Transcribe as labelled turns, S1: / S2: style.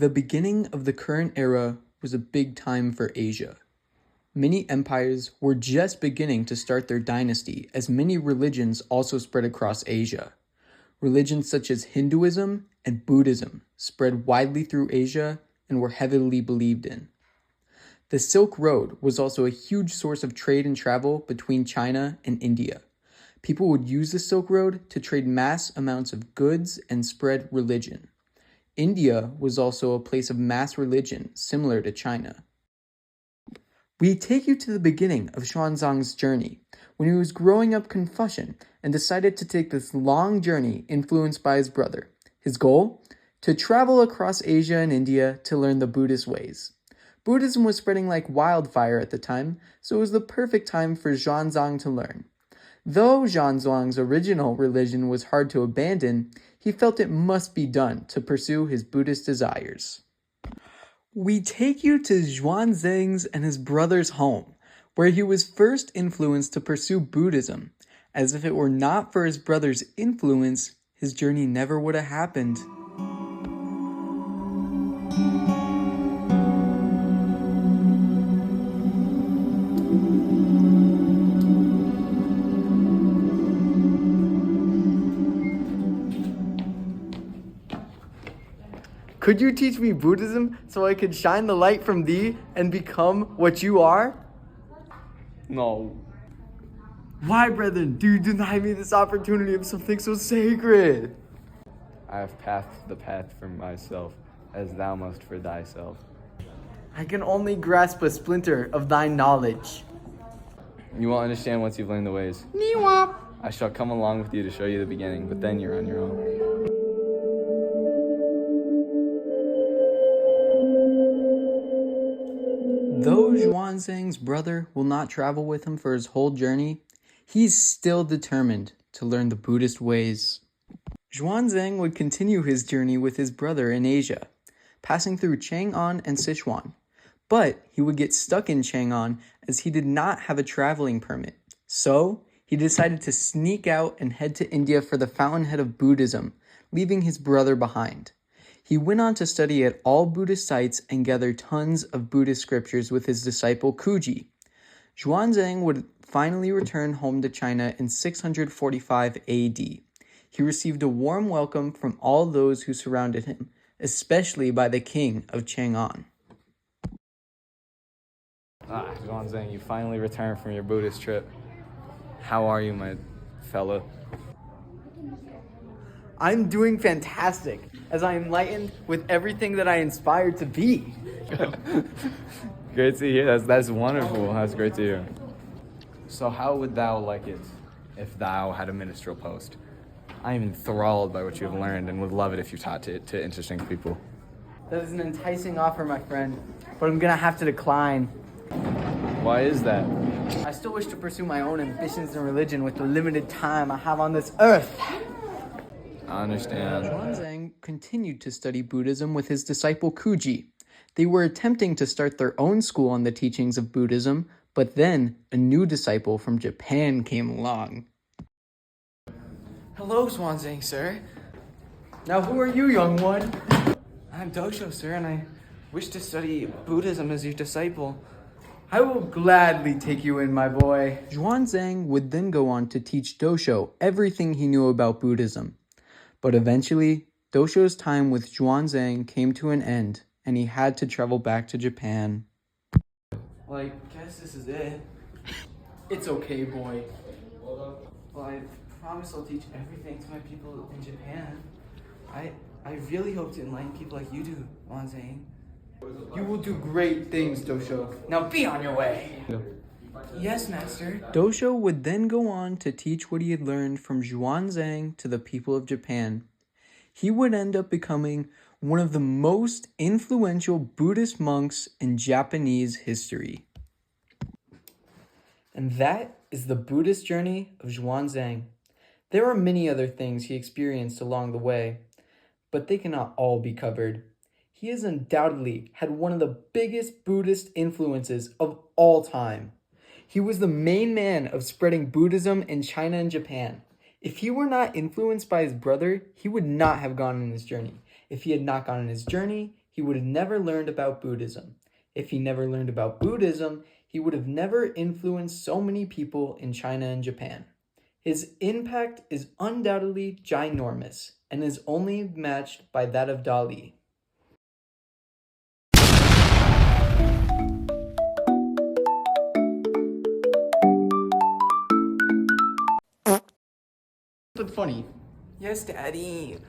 S1: The beginning of the current era was a big time for Asia. Many empires were just beginning to start their dynasty as many religions also spread across Asia. Religions such as Hinduism and Buddhism spread widely through Asia and were heavily believed in. The Silk Road was also a huge source of trade and travel between China and India. People would use the Silk Road to trade mass amounts of goods and spread religion. India was also a place of mass religion, similar to China. We take you to the beginning of Xuanzang's journey, when he was growing up Confucian and decided to take this long journey influenced by his brother. His goal? To travel across Asia and India to learn the Buddhist ways. Buddhism was spreading like wildfire at the time, so it was the perfect time for Xuanzang to learn. Though Xuanzang's original religion was hard to abandon, he felt it must be done to pursue his Buddhist desires. We take you to Xuanzang's and his brother's home, where he was first influenced to pursue Buddhism. As if it were not for his brother's influence, his journey never would have happened. Could you teach me Buddhism so I could shine the light from thee and become what you are?
S2: No.
S1: Why, brethren, do you deny me this opportunity of something so sacred?
S2: I have passed the path for myself, as thou must for thyself.
S1: I can only grasp a splinter of thy knowledge.
S2: You won't understand once you've learned the ways.
S1: Niwap.
S2: I shall come along with you to show you the beginning, but then you're on your own.
S1: Though Xuanzang's brother will not travel with him for his whole journey, he's still determined to learn the Buddhist ways. Xuanzang would continue his journey with his brother in Asia, passing through Chang'an and Sichuan. But he would get stuck in Chang'an as he did not have a traveling permit. So he decided to sneak out and head to India for the fountainhead of Buddhism, leaving his brother behind. He went on to study at all Buddhist sites and gather tons of Buddhist scriptures with his disciple Kuji. Xuanzang would finally return home to China in 645 AD. He received a warm welcome from all those who surrounded him, especially by the king of Chang'an.
S2: Xuanzang, you finally returned from your Buddhist trip. How are you, my fellow?
S1: I'm doing fantastic, as I am enlightened with everything that I inspired to be.
S2: Great to hear. That's wonderful. That's great to hear. So how would thou like it if thou had a ministerial post? I am enthralled by what you have learned and would love it if you taught it to interesting people.
S1: That is an enticing offer, my friend, but I'm gonna have to decline.
S2: Why is that?
S1: I still wish to pursue my own ambitions in religion with the limited time I have on this earth.
S2: I understand.
S1: Xuanzang continued to study Buddhism with his disciple Kuji. They were attempting to start their own school on the teachings of Buddhism, but then a new disciple from Japan came along.
S3: Hello, Xuanzang, sir.
S1: Now who are you, young one?
S3: I'm Dosho, sir, and I wish to study Buddhism as your disciple.
S1: I will gladly take you in, my boy. Xuanzang would then go on to teach Dosho everything he knew about Buddhism. But eventually, Dosho's time with Xuanzang came to an end, and he had to travel back to Japan.
S3: Well, I guess this is it.
S1: It's okay, boy.
S3: Well, I promise I'll teach everything to my people in Japan. I really hope to enlighten people like you do, Xuanzang.
S1: You will do great things, Dosho. Now be on your way.
S3: Yes, master.
S1: Dosho would then go on to teach what he had learned from Xuanzang to the people of Japan. He would end up becoming one of the most influential Buddhist monks in Japanese history. And that is the Buddhist journey of Xuanzang. There are many other things he experienced along the way, but they cannot all be covered. He has undoubtedly had one of the biggest Buddhist influences of all time. He was the main man of spreading Buddhism in China and Japan. If he were not influenced by his brother, he would not have gone on his journey. If he had not gone on his journey, he would have never learned about Buddhism. If he never learned about Buddhism, he would have never influenced so many people in China and Japan. His impact is undoubtedly ginormous and is only matched by that of Dali. But funny.
S3: Yes, Daddy.